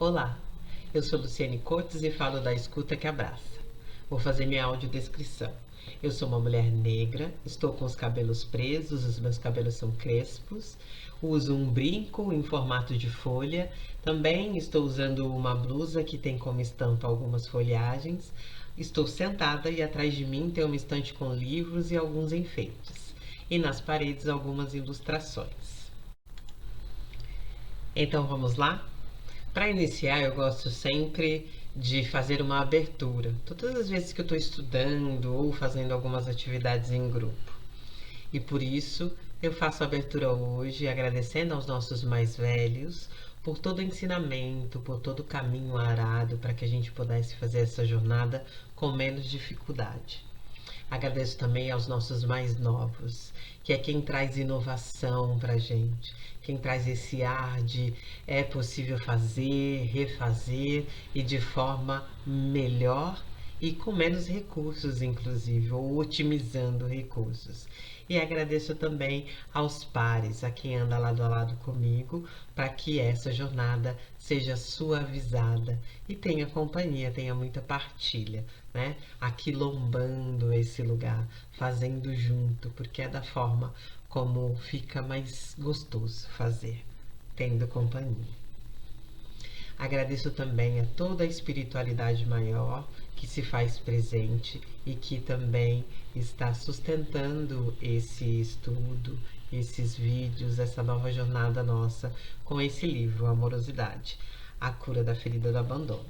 Olá, eu sou Luciane Cotes e falo da Escuta que Abraça. Vou fazer minha audiodescrição. Eu sou uma mulher negra, estou com os cabelos presos, os meus cabelos são crespos, uso um brinco em formato de folha, também estou usando uma blusa que tem como estampa algumas folhagens, estou sentada e atrás de mim tem uma estante com livros e alguns enfeites, e nas paredes algumas ilustrações. Então vamos lá? Para iniciar, eu gosto sempre de fazer uma abertura. Todas as vezes que eu estou estudando ou fazendo algumas atividades em grupo. E por isso eu faço a abertura hoje agradecendo aos nossos mais velhos por todo o ensinamento, por todo o caminho arado para que a gente pudesse fazer essa jornada com menos dificuldade. Agradeço também aos nossos mais novos, que é quem traz inovação para a gente, quem traz esse ar de é possível fazer, refazer e de forma melhor e com menos recursos, inclusive, ou otimizando recursos. E agradeço também aos pares, a quem anda lado a lado comigo, para que essa jornada seja suavizada e tenha companhia, tenha muita partilha, né? Aquilombando esse lugar, fazendo junto, porque é da forma como fica mais gostoso fazer, tendo companhia. Agradeço também a toda a espiritualidade maior que se faz presente e que também está sustentando esse estudo, esses vídeos, essa nova jornada nossa com esse livro, Amorosidade, a cura da ferida do abandono.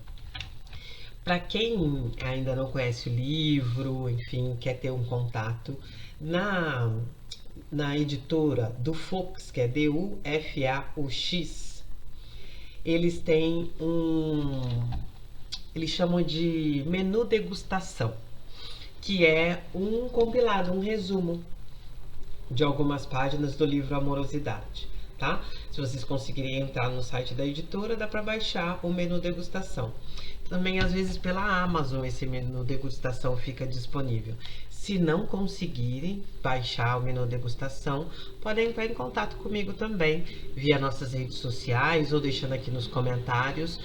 Para quem ainda não conhece o livro, enfim, quer ter um contato, na editora do Faux, que é Dufaux, eles têm eles chamam de menu degustação, que é um compilado, um resumo de algumas páginas do livro Amorosidade, tá? Se vocês conseguirem entrar no site da editora, dá para baixar o menu degustação. Também, às vezes, pela Amazon, esse menu degustação fica disponível. Se não conseguirem baixar o menu degustação, podem entrar em contato comigo também, via nossas redes sociais ou deixando aqui nos comentários,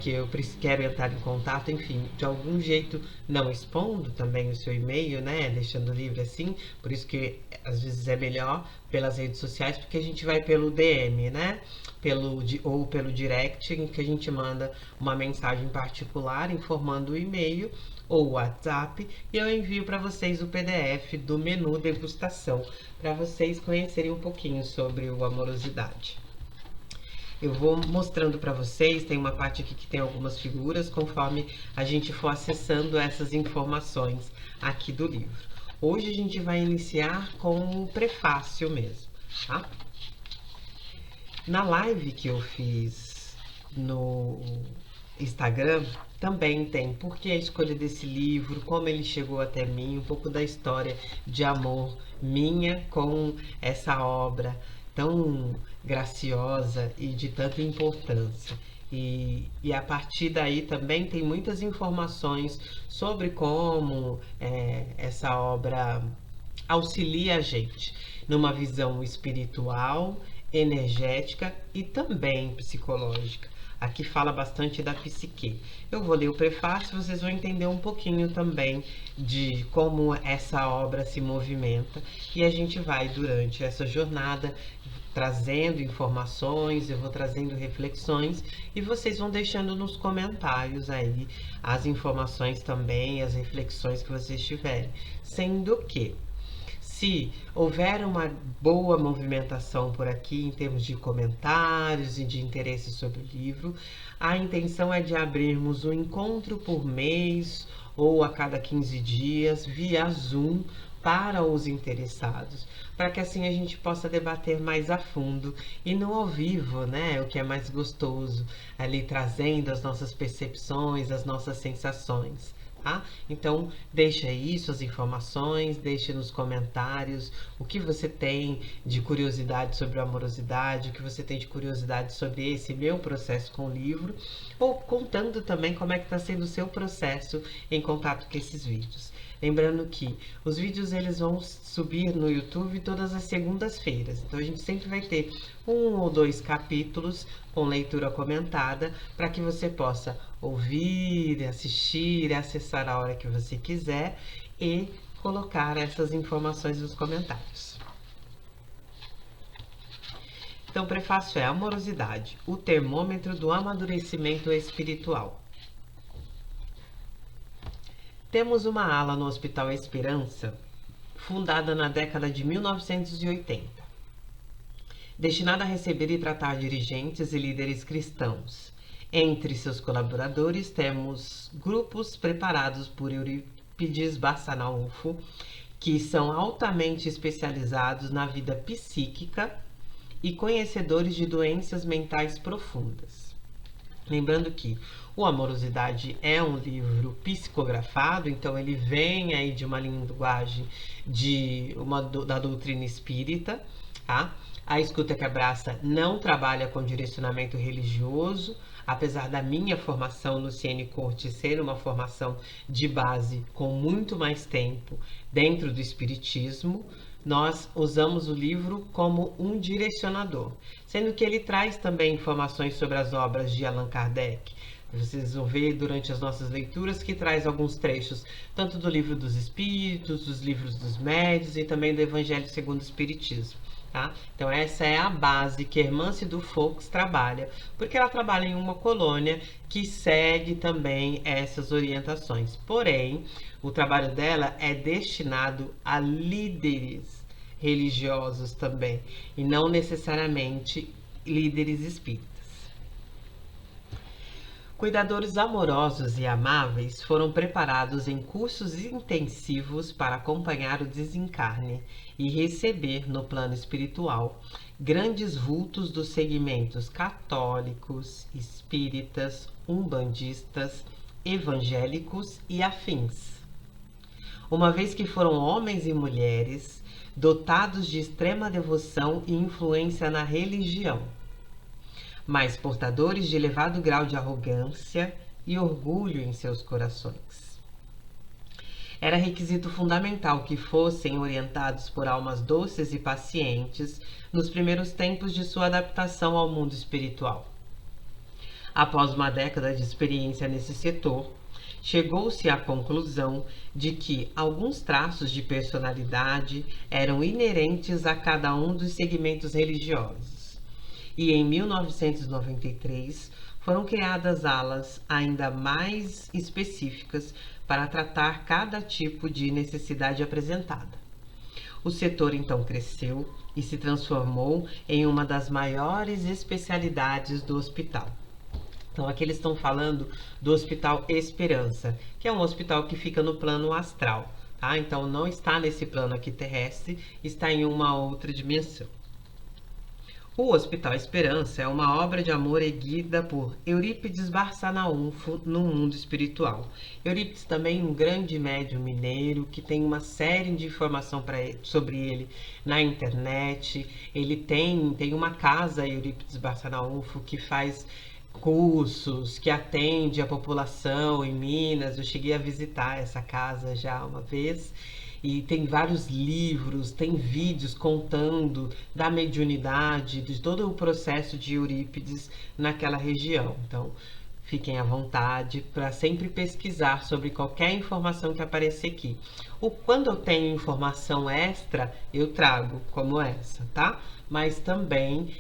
que eu quero entrar em contato, enfim, de algum jeito, não expondo também o seu e-mail, né, deixando livre assim, por isso que às vezes é melhor pelas redes sociais, porque a gente vai pelo DM, né, ou pelo direct, em que a gente manda uma mensagem particular informando o e-mail ou WhatsApp e eu envio para vocês o PDF do menu degustação para vocês conhecerem um pouquinho sobre o Amorosidade. Eu vou mostrando para vocês, tem uma parte aqui que tem algumas figuras conforme a gente for acessando essas informações aqui do livro. Hoje a gente vai iniciar com o prefácio mesmo, tá? Na live que eu fiz no Instagram também tem por que a escolha desse livro, como ele chegou até mim, um pouco da história de amor minha com essa obra tão graciosa e de tanta importância. E a partir daí também tem muitas informações sobre como essa obra auxilia a gente numa visão espiritual, energética e também psicológica. Aqui fala bastante da psique. Eu vou ler o prefácio, vocês vão entender um pouquinho também de como essa obra se movimenta e a gente vai durante essa jornada trazendo informações, eu vou trazendo reflexões e vocês vão deixando nos comentários aí as informações também, as reflexões que vocês tiverem. Sendo que se houver uma boa movimentação por aqui em termos de comentários e de interesse sobre o livro, a intenção é de abrirmos um encontro por mês ou a cada 15 dias via Zoom para os interessados, para que assim a gente possa debater mais a fundo e no ao vivo, né? O que é mais gostoso, ali trazendo as nossas percepções, as nossas sensações. Tá? Então, deixa aí suas informações, deixe nos comentários o que você tem de curiosidade sobre a amorosidade, o que você tem de curiosidade sobre esse meu processo com o livro, ou contando também como é que está sendo o seu processo em contato com esses vídeos. Lembrando que os vídeos eles vão subir no YouTube todas as segundas-feiras. Então a gente sempre vai ter 1 ou 2 capítulos com leitura comentada para que você possa ouvir, assistir, acessar a hora que você quiser e colocar essas informações nos comentários. Então, o prefácio é Amorosidade, o termômetro do amadurecimento espiritual. Temos uma ala no Hospital Esperança, fundada na década de 1980, destinada a receber e tratar dirigentes e líderes cristãos. Entre seus colaboradores temos grupos preparados por Eurípides Barçanufo, que são altamente especializados na vida psíquica e conhecedores de doenças mentais profundas. Lembrando que o Amorosidade é um livro psicografado, então ele vem aí de uma linguagem da doutrina espírita, tá? A Escuta que Abraça não trabalha com direcionamento religioso, apesar da minha formação no CN Corte ser uma formação de base com muito mais tempo dentro do espiritismo, nós usamos o livro como um direcionador, sendo que ele traz também informações sobre as obras de Allan Kardec. Vocês vão ver durante as nossas leituras que traz alguns trechos, tanto do Livro dos Espíritos, dos Livros dos Médiuns e também do Evangelho segundo o Espiritismo. Tá? Então essa é a base que Hermance du Fouques trabalha, porque ela trabalha em uma colônia que segue também essas orientações. Porém, o trabalho dela é destinado a líderes religiosos também, e não necessariamente líderes espíritas. Cuidadores amorosos e amáveis foram preparados em cursos intensivos para acompanhar o desencarne e receber no plano espiritual grandes vultos dos segmentos católicos, espíritas, umbandistas, evangélicos e afins. Uma vez que foram homens e mulheres dotados de extrema devoção e influência na religião, mas portadores de elevado grau de arrogância e orgulho em seus corações. Era requisito fundamental que fossem orientados por almas doces e pacientes nos primeiros tempos de sua adaptação ao mundo espiritual. Após uma década de experiência nesse setor, chegou-se à conclusão de que alguns traços de personalidade eram inerentes a cada um dos segmentos religiosos. E em 1993 foram criadas alas ainda mais específicas para tratar cada tipo de necessidade apresentada. O setor então cresceu e se transformou em uma das maiores especialidades do hospital. Então aqui eles estão falando do Hospital Esperança, que é um hospital que fica no plano astral, tá? Então não está nesse plano aqui terrestre, está em uma outra dimensão. O Hospital Esperança é uma obra de amor erguida por Eurípides Barçanufo no mundo espiritual. Eurípides também um grande médium mineiro que tem uma série de informação sobre ele na internet. Ele tem uma casa, Eurípides Barçanufo, que faz cursos, que atende a população em Minas. Eu cheguei a visitar essa casa já uma vez. E tem vários livros, tem vídeos contando da mediunidade, de todo o processo de Eurípides naquela região. Então, fiquem à vontade para sempre pesquisar sobre qualquer informação que aparecer aqui. Quando eu tenho informação extra, eu trago como essa, tá? Mas também,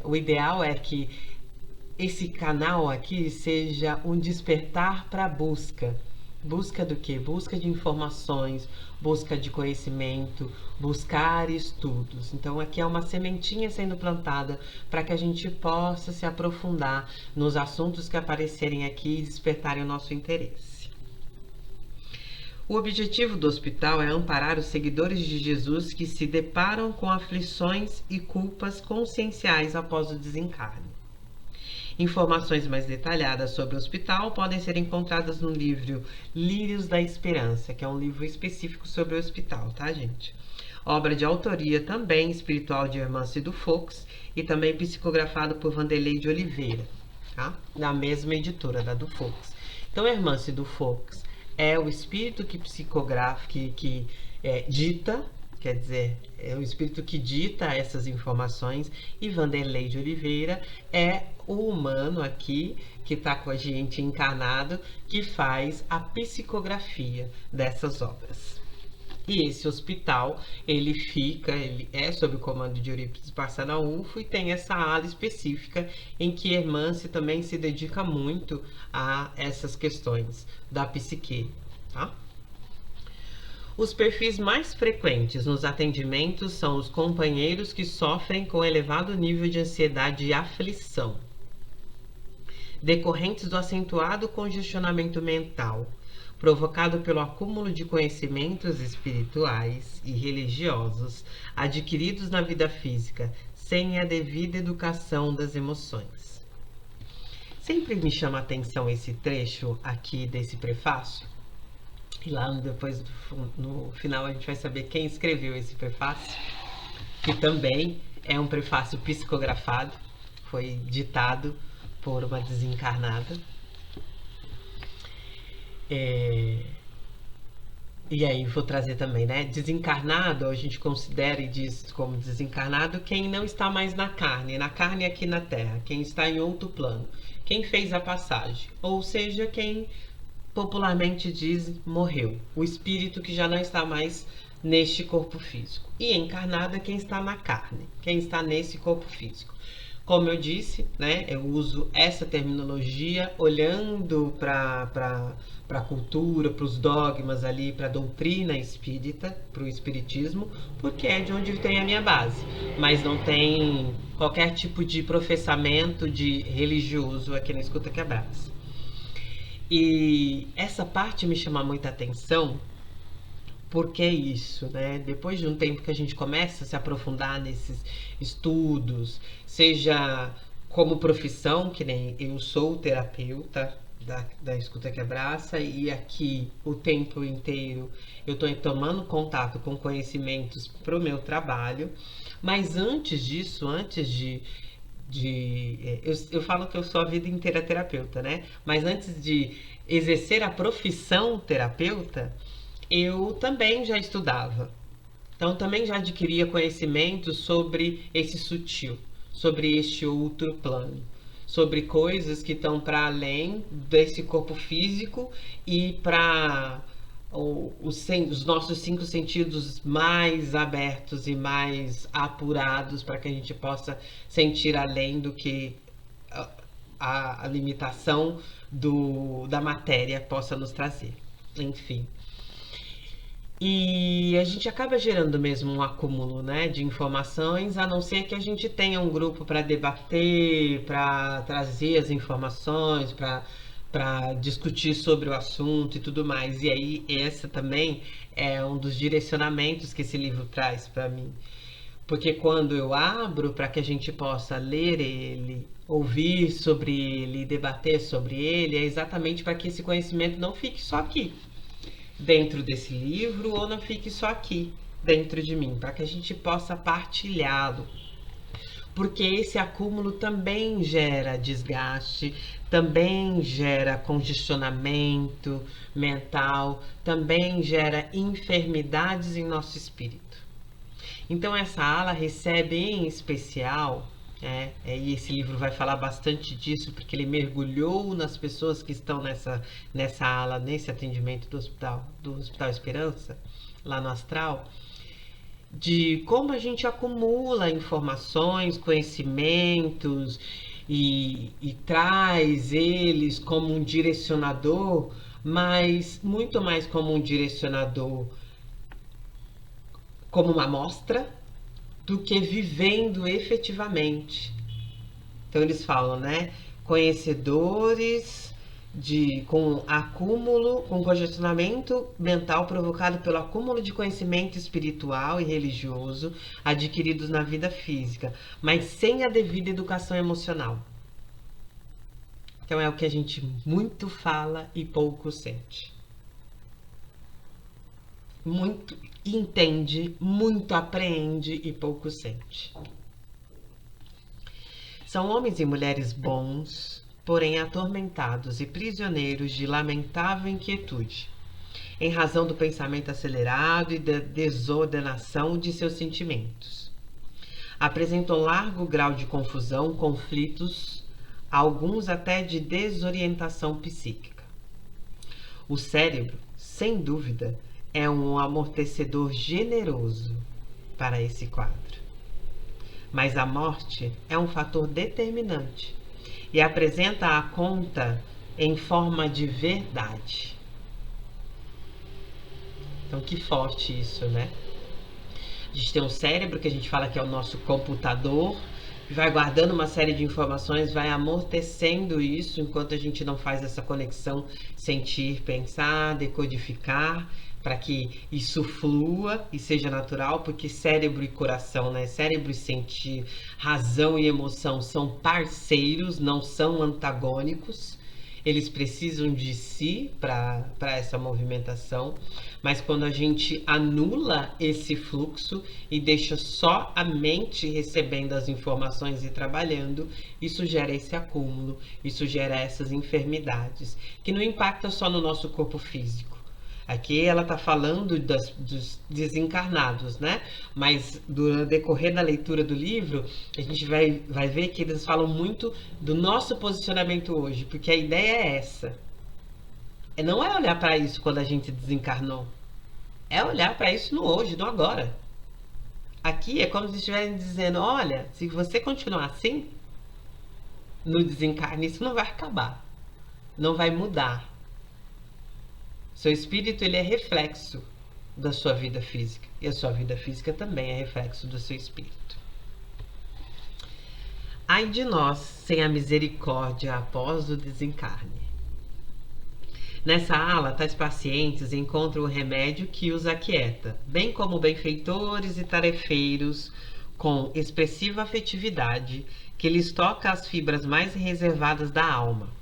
o ideal é que esse canal aqui seja um despertar para a busca. Busca do quê? Busca de informações, busca de conhecimento, buscar estudos. Então aqui é uma sementinha sendo plantada para que a gente possa se aprofundar nos assuntos que aparecerem aqui e despertarem o nosso interesse. O objetivo do hospital é amparar os seguidores de Jesus que se deparam com aflições e culpas conscienciais após o desencarne. Informações mais detalhadas sobre o hospital podem ser encontradas no livro Lírios da Esperança, que é um livro específico sobre o hospital, tá, gente? Obra de autoria também espiritual de Hermance du Fouques e também psicografado por Vanderlei de Oliveira, tá? Da mesma editora, da du Fouques. Então, Hermance du Fouques é o espírito que psicografa, que dita, quer dizer, é o espírito que dita essas informações, e Vanderlei de Oliveira é o humano aqui que está com a gente encarnado, que faz a psicografia dessas obras. E esse hospital, ele é sob o comando de Eurípides Barçanufo e tem essa ala específica em que Hermance também se dedica muito a essas questões da psique, tá? Os perfis mais frequentes nos atendimentos são os companheiros que sofrem com elevado nível de ansiedade e aflição, decorrentes do acentuado congestionamento mental, provocado pelo acúmulo de conhecimentos espirituais e religiosos adquiridos na vida física, sem a devida educação das emoções. Sempre me chama a atenção esse trecho aqui desse prefácio, e lá depois no final a gente vai saber quem escreveu esse prefácio, que também é um prefácio psicografado, foi ditado por uma desencarnada. E aí vou trazer também, né? Desencarnado, a gente considera e diz como desencarnado quem não está mais na carne aqui na Terra, quem está em outro plano, quem fez a passagem, ou seja, quem popularmente diz morreu, o espírito que já não está mais neste corpo físico. E encarnado é quem está na carne, quem está nesse corpo físico. Como eu disse, né, eu uso essa terminologia olhando para a cultura, para os dogmas ali, para a doutrina espírita, para o espiritismo, porque é de onde tem a minha base. Mas não tem qualquer tipo de professamento de religioso aqui na Escuta Quebradas. E essa parte me chama muita atenção, porque é isso, né? Depois de um tempo que a gente começa a se aprofundar nesses estudos, seja como profissão, que nem eu sou terapeuta da Escuta Quebraça, e aqui o tempo inteiro eu estou tomando contato com conhecimentos para o meu trabalho, mas antes disso, eu falo que eu sou a vida inteira terapeuta, né? Mas antes de exercer a profissão terapeuta, eu também já estudava. Então também já adquiria conhecimentos sobre esse sutil, sobre este outro plano, sobre coisas que estão para além desse corpo físico e para os nossos 5 sentidos mais abertos e mais apurados, para que a gente possa sentir além do que a limitação da matéria possa nos trazer. Enfim. E a gente acaba gerando mesmo um acúmulo, né, de informações, a não ser que a gente tenha um grupo para debater, para trazer as informações, para discutir sobre o assunto e tudo mais. E aí essa também é um dos direcionamentos que esse livro traz para mim. Porque quando eu abro para que a gente possa ler ele, ouvir sobre ele, debater sobre ele, é exatamente para que esse conhecimento não fique só aqui, dentro desse livro, ou não fique só aqui, dentro de mim, para que a gente possa partilhá-lo. Porque esse acúmulo também gera desgaste, também gera congestionamento mental, também gera enfermidades em nosso espírito. Então essa ala recebe em especial, e esse livro vai falar bastante disso, porque ele mergulhou nas pessoas que estão nessa ala, nesse atendimento do Hospital Esperança, lá no Astral, de como a gente acumula informações, conhecimentos e traz eles como um direcionador, mas muito mais como um direcionador, como uma amostra, do que vivendo efetivamente. Então eles falam, né? Conhecedores com acúmulo, com congestionamento mental provocado pelo acúmulo de conhecimento espiritual e religioso adquiridos na vida física, mas sem a devida educação emocional. Então é o que a gente muito fala e pouco sente. Muito entende, muito apreende e pouco sente. São homens e mulheres bons, porém atormentados e prisioneiros de lamentável inquietude, em razão do pensamento acelerado e da desordenação de seus sentimentos. Apresentam largo grau de confusão, conflitos, alguns até de desorientação psíquica. O cérebro, sem dúvida, é um amortecedor generoso para esse quadro. Mas a morte é um fator determinante e apresenta a conta em forma de verdade. Então, que forte isso, né? A gente tem um cérebro que a gente fala que é o nosso computador, vai guardando uma série de informações, vai amortecendo isso enquanto a gente não faz essa conexão, sentir, pensar, decodificar, para que isso flua e seja natural, porque cérebro e coração, né? Cérebro e sentir, razão e emoção são parceiros, não são antagônicos. Eles precisam de si para essa movimentação, mas quando a gente anula esse fluxo e deixa só a mente recebendo as informações e trabalhando, isso gera esse acúmulo, isso gera essas enfermidades, que não impacta só no nosso corpo físico. Aqui ela está falando dos desencarnados, né? Mas no decorrer da leitura do livro, a gente vai ver que eles falam muito do nosso posicionamento hoje, porque a ideia é essa. Não é olhar para isso quando a gente desencarnou. É olhar para isso no hoje, no agora. Aqui é como se estivessem dizendo, olha, se você continuar assim, no desencarne, isso não vai acabar. Não vai mudar. Seu espírito, ele é reflexo da sua vida física. E a sua vida física também é reflexo do seu espírito. Ai de nós, sem a misericórdia após o desencarne. Nessa ala, tais pacientes encontram o remédio que os aquieta, bem como benfeitores e tarefeiros com expressiva afetividade que lhes toca as fibras mais reservadas da alma.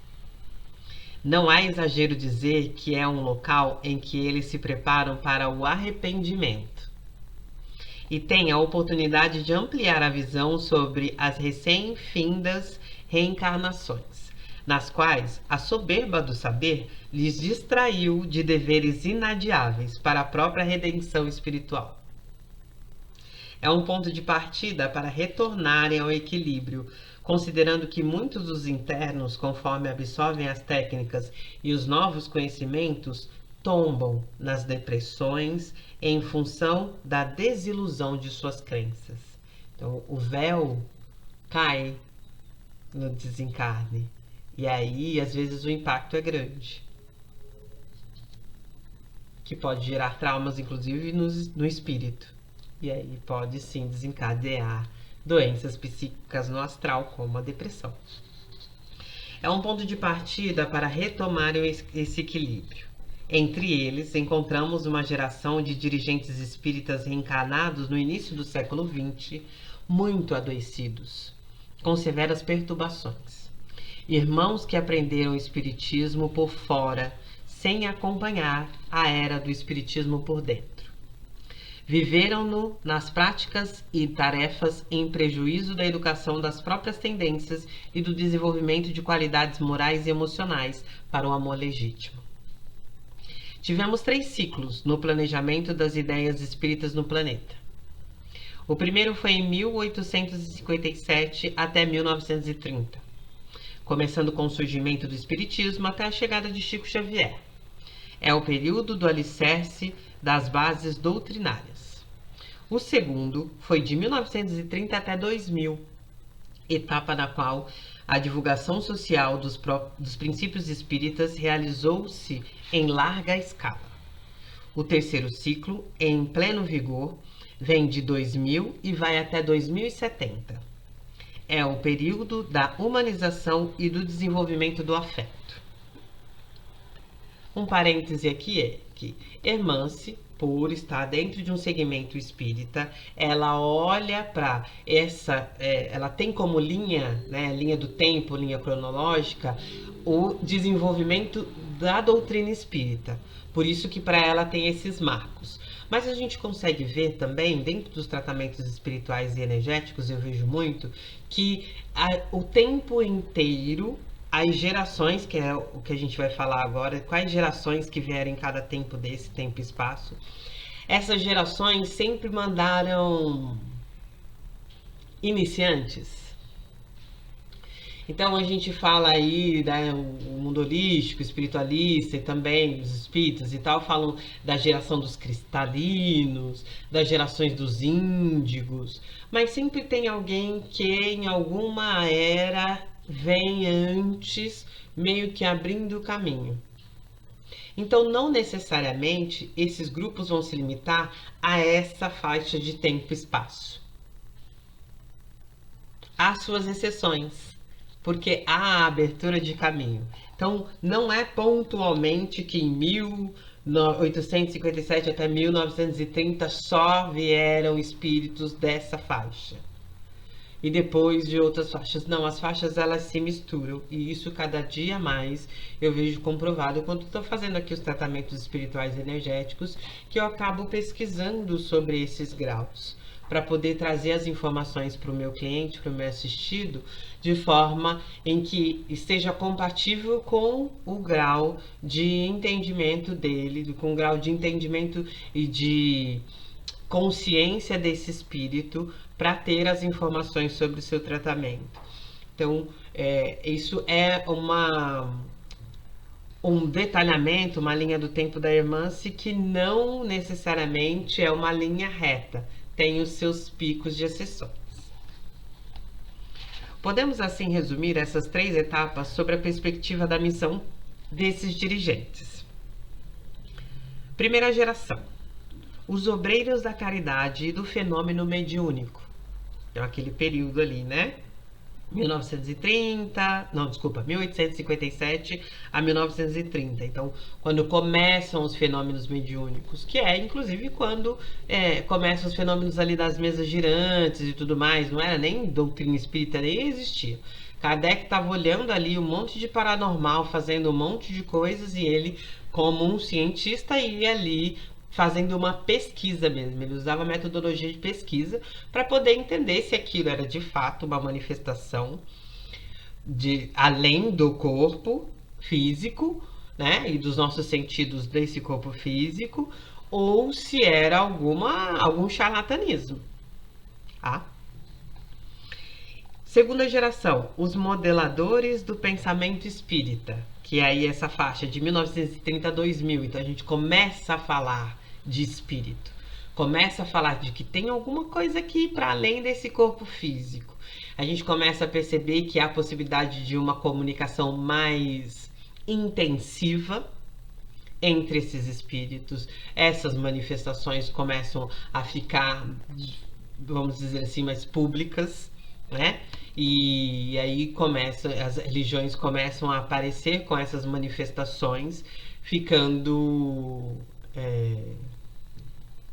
Não há exagero dizer que é um local em que eles se preparam para o arrependimento e têm a oportunidade de ampliar a visão sobre as recém-findas reencarnações, nas quais a soberba do saber lhes distraiu de deveres inadiáveis para a própria redenção espiritual. É um ponto de partida para retornarem ao equilíbrio, considerando que muitos dos internos, conforme absorvem as técnicas e os novos conhecimentos, tombam nas depressões em função da desilusão de suas crenças. Então, o véu cai no desencarne. E aí, às vezes, o impacto é grande. Que pode gerar traumas, inclusive, no espírito. E aí pode, sim, desencadear doenças psíquicas no astral, como a depressão. É um ponto de partida para retomarem esse equilíbrio. Entre eles, encontramos uma geração de dirigentes espíritas reencarnados no início do século XX, muito adoecidos, com severas perturbações. Irmãos que aprenderam o espiritismo por fora, sem acompanhar a era do espiritismo por dentro. Viveram-no nas práticas e tarefas em prejuízo da educação das próprias tendências e do desenvolvimento de qualidades morais e emocionais para o amor legítimo. Tivemos 3 ciclos no planejamento das ideias espíritas no planeta. O primeiro foi em 1857 até 1930, começando com o surgimento do espiritismo até a chegada de Chico Xavier. É o período do alicerce das bases doutrinárias. O segundo foi de 1930 até 2000, etapa na qual a divulgação social dos princípios espíritas realizou-se em larga escala. O terceiro ciclo, em pleno vigor, vem de 2000 e vai até 2070. É o período da humanização e do desenvolvimento do afeto. Um parêntese aqui é que Hermance, por estar dentro de um segmento espírita, ela olha para ela tem como linha, né, linha do tempo, linha cronológica, o desenvolvimento da doutrina espírita. Por isso que para ela tem esses marcos. Mas a gente consegue ver também, dentro dos tratamentos espirituais e energéticos, eu vejo muito, que o tempo inteiro as gerações, que é o que a gente vai falar agora, quais gerações que vieram em cada tempo desse, tempo e espaço. Essas gerações sempre mandaram iniciantes. Então a gente fala aí, né, o mundo holístico, espiritualista e também os espíritas e tal, falam da geração dos cristalinos, das gerações dos índigos, mas sempre tem alguém que em alguma era vem antes, meio que abrindo o caminho. Então, não necessariamente esses grupos vão se limitar a essa faixa de tempo e espaço. Há suas exceções, porque há a abertura de caminho. Então, não é pontualmente que em 1857 até 1930 só vieram espíritos dessa faixa. E depois de outras faixas. Não, as faixas elas se misturam. E isso cada dia mais eu vejo comprovado quando estou fazendo aqui os tratamentos espirituais energéticos, que eu acabo pesquisando sobre esses graus, para poder trazer as informações para o meu cliente, para o meu assistido, de forma em que esteja compatível com o grau de entendimento dele, com o grau de entendimento e de consciência desse espírito, para ter as informações sobre o seu tratamento. Então, isso é um detalhamento, uma linha do tempo da Hermance que não necessariamente é uma linha reta, tem os seus picos de exceções. Podemos assim resumir essas 3 etapas sobre a perspectiva da missão desses dirigentes. Primeira geração: os obreiros da caridade e do fenômeno mediúnico. Então, aquele período ali, né? 1857 a 1930. Então, quando começam os fenômenos mediúnicos, que é inclusive quando começam os fenômenos ali das mesas girantes e tudo mais, não era nem doutrina espírita, nem existia. Kardec estava olhando ali um monte de paranormal, fazendo um monte de coisas, e ele, como um cientista, ia ali fazendo uma pesquisa mesmo. Ele usava a metodologia de pesquisa para poder entender se aquilo era de fato uma manifestação além do corpo físico, né, e dos nossos sentidos desse corpo físico, ou se era algum charlatanismo. Tá? Segunda geração: os modeladores do pensamento espírita, que é aí essa faixa de 1930 a 2000. Então a gente começa a falar de espírito, começa a falar de que tem alguma coisa aqui para além desse corpo físico. A gente começa a perceber que há a possibilidade de uma comunicação mais intensiva entre esses espíritos. Essas manifestações começam a ficar, vamos dizer assim, mais públicas, né? E aí as religiões começam a aparecer com essas manifestações, ficando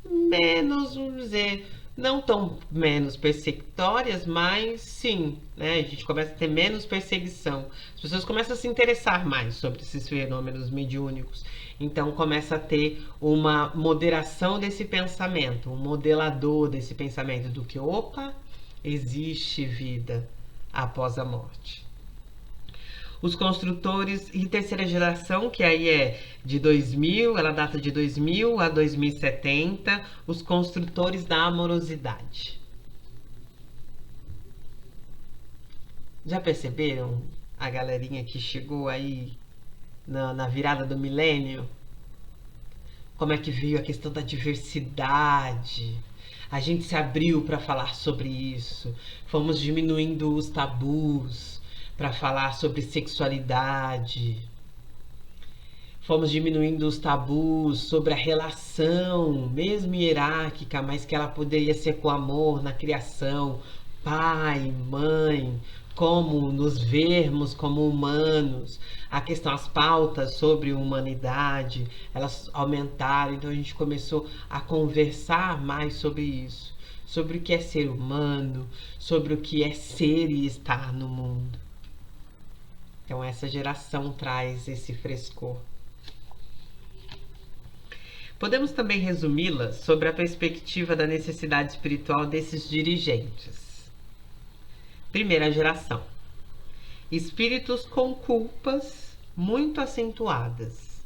menos, vamos dizer, não tão menos persecutórias, mas sim, né? A gente começa a ter menos perseguição. As pessoas começam a se interessar mais sobre esses fenômenos mediúnicos. Então começa a ter uma moderação desse pensamento, um modelador desse pensamento do que, opa, existe vida após a morte. Os construtores em terceira geração, que aí é de 2000, ela data de 2000 a 2070, os construtores da amorosidade. Já perceberam a galerinha que chegou aí na virada do milênio? Como é que veio a questão da diversidade? A gente se abriu para falar sobre isso, fomos diminuindo os tabus para falar sobre sexualidade, fomos diminuindo os tabus sobre a relação, mesmo hierárquica, mas que ela poderia ser com amor na criação, pai, mãe, como nos vermos como humanos. A questão, as pautas sobre humanidade, elas aumentaram, então a gente começou a conversar mais sobre isso, sobre o que é ser humano, sobre o que é ser e estar no mundo. Então essa geração traz esse frescor. Podemos também resumi-la sobre a perspectiva da necessidade espiritual desses dirigentes. Primeira geração: Espíritos com culpas muito acentuadas,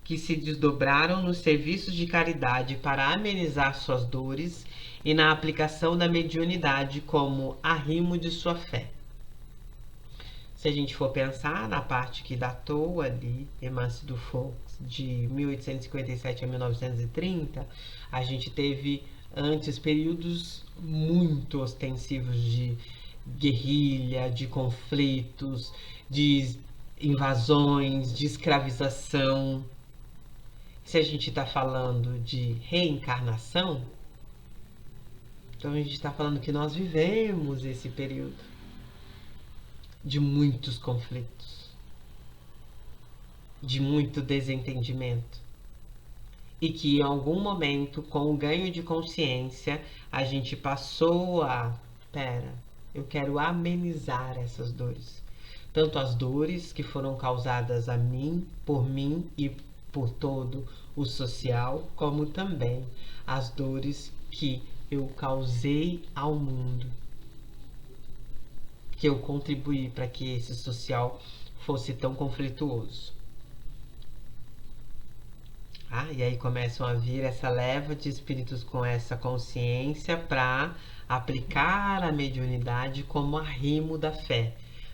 que se desdobraram nos serviços de caridade para amenizar suas dores e na aplicação da mediunidade como arrimo de sua fé. Se a gente for pensar na parte que datou ali, Emance du Fox, de 1857 a 1930, a gente teve antes períodos muito ostensivos de guerrilha, de conflitos, de invasões, de escravização. Se a gente está falando de reencarnação, então a gente está falando que nós vivemos esse período de muitos conflitos, de muito desentendimento, e que em algum momento, com o ganho de consciência, a gente passou a, eu quero amenizar essas dores, tanto as dores que foram causadas a mim e por todo o social, como também as dores que eu causei ao mundo, que eu contribuí para que esse social fosse tão conflituoso. E aí começam a vir essa leva de espíritos com essa consciência para aplicar a mediunidade como arrimo da fé,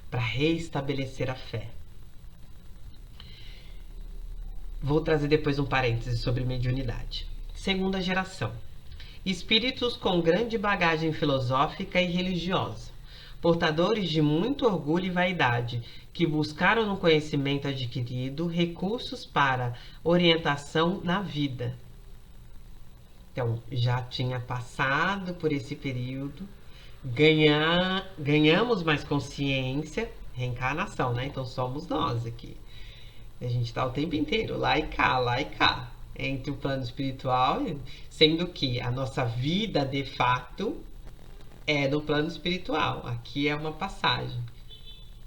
para reestabelecer a fé. Vou trazer depois um parêntese sobre mediunidade. Segunda geração. Espíritos com grande bagagem filosófica e religiosa, portadores de muito orgulho e vaidade, que buscaram no conhecimento adquirido recursos para orientação na vida. Então, já tinha passado por esse período, ganhamos mais consciência, reencarnação, né? Então, somos nós aqui. A gente está o tempo inteiro, lá e cá, entre o plano espiritual, sendo que a nossa vida, de fato, é no plano espiritual. Aqui é uma passagem.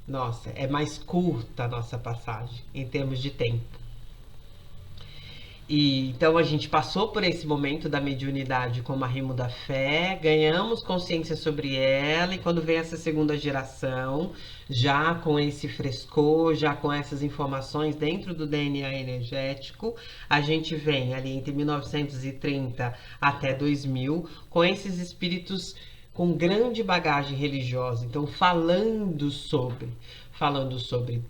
Nossa, é mais curta a nossa passagem em termos de tempo. E então a gente passou por esse momento da mediunidade como arrimo da fé, ganhamos consciência sobre ela, e quando vem essa segunda geração, já com esse frescor, já com essas informações dentro do DNA energético, a gente vem ali entre 1930 até 2000 com esses espíritos com grande bagagem religiosa, então falando sobre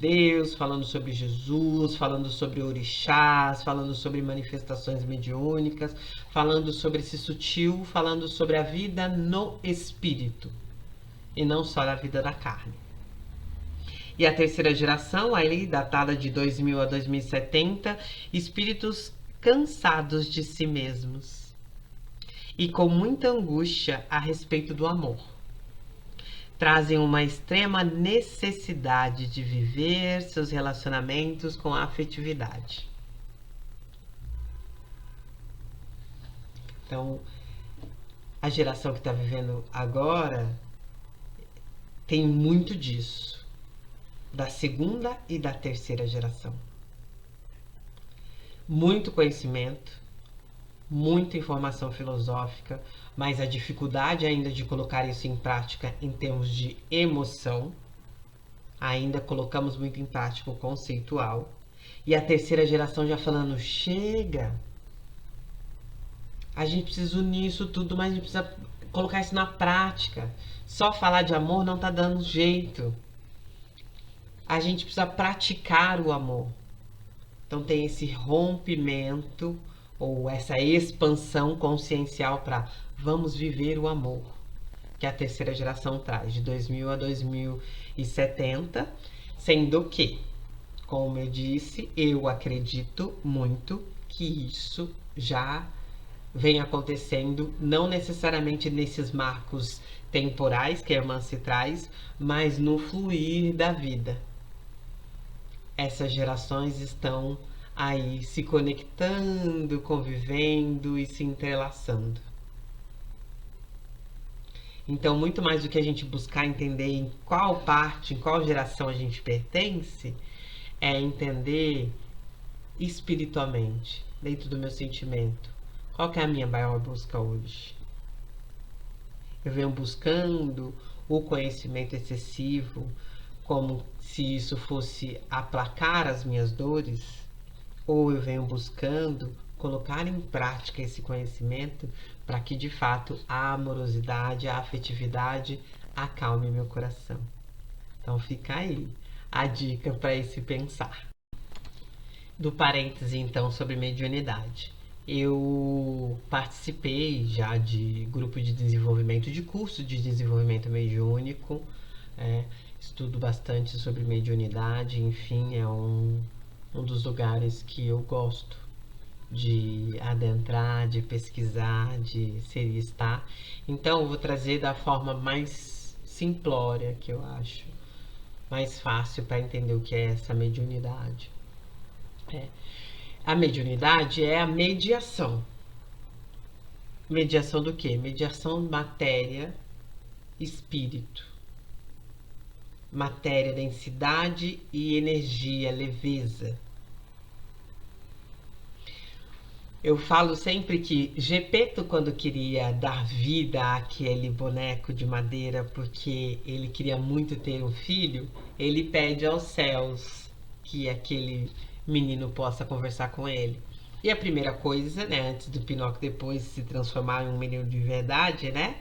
Deus, falando sobre Jesus, falando sobre orixás, falando sobre manifestações mediúnicas, falando sobre esse sutil, falando sobre a vida no espírito e não só na vida da carne. E a terceira geração, aí datada de 2000 a 2070, espíritos cansados de si mesmos e com muita angústia a respeito do amor. Trazem uma extrema necessidade de viver seus relacionamentos com afetividade. Então, a geração que está vivendo agora tem muito disso, da segunda e da terceira geração. Muito conhecimento, muita informação filosófica, mas a dificuldade ainda de colocar isso em prática em termos de emoção. Ainda colocamos muito em prática o conceitual. E a terceira geração já falando, chega! A gente precisa unir isso tudo, mas a gente precisa colocar isso na prática. Só falar de amor não tá dando jeito. A gente precisa praticar o amor. Então tem esse rompimento ou essa expansão consciencial para vamos viver o amor, que a terceira geração traz, de 2000 a 2070, sendo que, como eu disse, eu acredito muito que isso já vem acontecendo, não necessariamente nesses marcos temporais que a irmã se traz, mas no fluir da vida. Essas gerações estão aí se conectando, convivendo e se entrelaçando. Então, muito mais do que a gente buscar entender em qual parte, em qual geração a gente pertence, é entender espiritualmente, dentro do meu sentimento, qual que é a minha maior busca hoje. Eu venho buscando o conhecimento excessivo como se isso fosse aplacar as minhas dores, ou eu venho buscando colocar em prática esse conhecimento para que de fato a amorosidade, a afetividade acalme meu coração. Então fica aí a dica para esse pensar. Do parêntese então sobre mediunidade. Eu participei já de grupo de desenvolvimento, de curso de desenvolvimento mediúnico, estudo bastante sobre mediunidade, enfim, é um dos lugares que eu gosto de adentrar, de pesquisar, de ser e estar. Então eu vou trazer da forma mais simplória, que eu acho mais fácil para entender o que é essa mediunidade. A mediunidade é a mediação. Mediação do quê? Mediação matéria, espírito. Matéria, densidade e energia, leveza. Eu falo sempre que Gepeto, quando queria dar vida àquele boneco de madeira, porque ele queria muito ter um filho, ele pede aos céus que aquele menino possa conversar com ele. E a primeira coisa, né, antes do Pinóquio depois se transformar em um menino de verdade, né?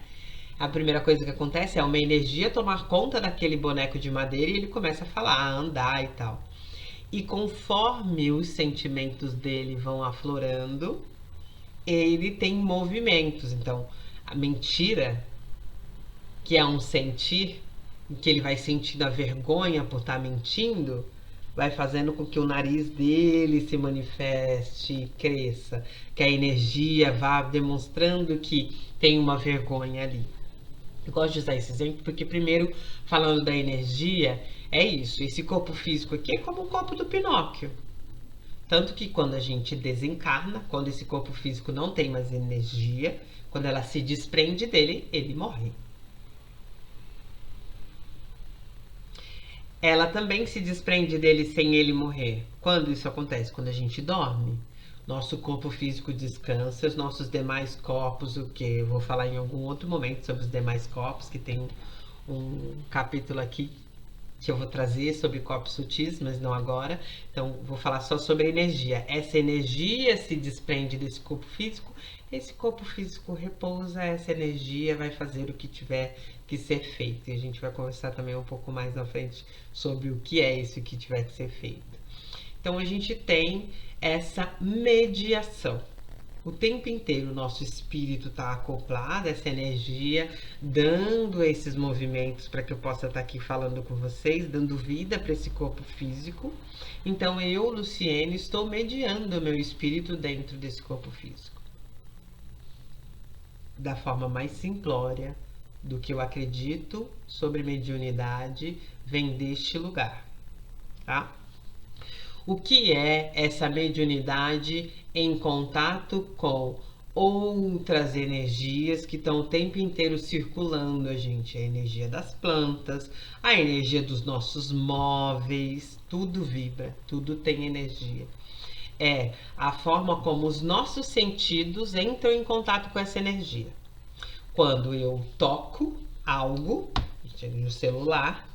A primeira coisa que acontece é uma energia tomar conta daquele boneco de madeira e ele começa a falar, a andar e tal. E conforme os sentimentos dele vão aflorando, ele tem movimentos. Então, a mentira, que é um sentir, que ele vai sentindo a vergonha por estar mentindo, vai fazendo com que o nariz dele se manifeste e cresça, que a energia vá demonstrando que tem uma vergonha ali. Eu gosto de usar esse exemplo porque, primeiro, falando da energia, é isso. Esse corpo físico aqui é como o corpo do Pinóquio. Tanto que quando a gente desencarna, quando esse corpo físico não tem mais energia, quando ela se desprende dele, ele morre. Ela também se desprende dele sem ele morrer. Quando isso acontece? Quando a gente dorme. Nosso corpo físico descansa, os nossos demais corpos, o que eu vou falar em algum outro momento sobre os demais corpos, que tem um capítulo aqui que eu vou trazer sobre corpos sutis, mas não agora. Então vou falar só sobre energia. Essa energia se desprende desse corpo físico, esse corpo físico repousa, essa energia vai fazer o que tiver que ser feito. E a gente vai conversar também um pouco mais na frente sobre o que é isso que tiver que ser feito. Então a gente tem essa mediação. O tempo inteiro o nosso espírito está acoplado a essa energia, dando esses movimentos para que eu possa estar aqui falando com vocês, dando vida para esse corpo físico. Então eu, Luciene, estou mediando o meu espírito dentro desse corpo físico. Da forma mais simplória do que eu acredito sobre mediunidade, vem deste lugar, tá? O que é essa mediunidade em contato com outras energias que estão o tempo inteiro circulando a gente? A energia das plantas, a energia dos nossos móveis, tudo vibra, tudo tem energia. É a forma como os nossos sentidos entram em contato com essa energia. Quando eu toco algo, no celular,